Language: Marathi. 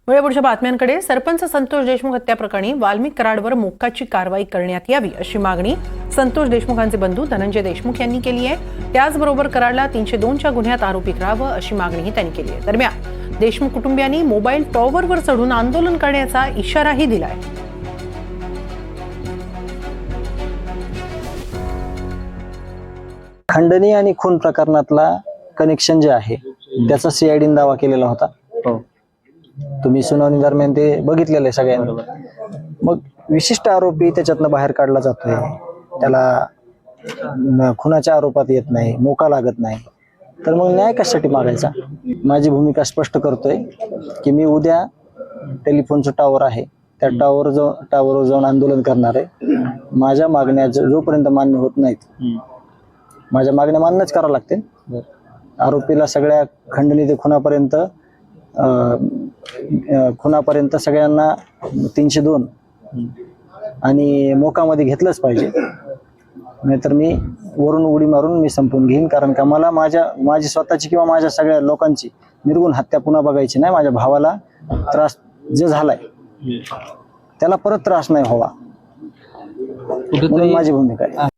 पुढच्या बातम्यांकडे. सरपंच संतोष देशमुख हत्या प्रकरणी वाल्मिक कराडवर मोक्काची कारवाई करण्यात यावी अशी मागणी संतोष देशमुखांचे बंधू धनंजय देशमुख यांनी केली आहे. त्याचबरोबर कराडला 302च्या गुन्ह्यात आरोपी करावं अशी मागणीही त्यांनी केली आहे. दरम्यान देशमुख कुटुंबियांनी मोबाईल टॉवरवर चढून आंदोलन करण्याचा इशाराही दिलाय. खंडणी आणि खून प्रकरणातला कनेक्शन जे आहे त्याचा सीआयडीने दावा केलेला होता. तुम्ही सुनावणी दरम्यान ते बघितलेलं आहे सगळ्यांबरोबर. मग विशिष्ट आरोपी त्याच्यातनं बाहेर काढला जातोय, त्याला खुनाच्या आरोपात येत नाही, मोका लागत नाही, तर मग न्याय कशासाठी मागायचा. माझी भूमिका स्पष्ट करतोय की मी उद्या टेलिफोनचं टावर आहे त्या टावरवर जाऊन आंदोलन करणार आहे. माझ्या मागण्या जोपर्यंत मान्य होत नाहीत, माझ्या मागण्या मान्यच करावं लागते. आरोपीला सगळ्या खंडणी ते खुनापर्यंत सगळ्यांना 302 आणि मोकामध्ये घेतलंच पाहिजे. नाहीतर मी वरून उडी मारून मी संपून घेईन. कारण का मला माझी स्वतःची किंवा माझ्या सगळ्या लोकांची निर्गुण हत्या पुन्हा बघायची नाही. माझ्या भावाला त्रास जे झालाय त्याला परत त्रास नाही व्हावा, म्हणून माझी भूमिका आहे.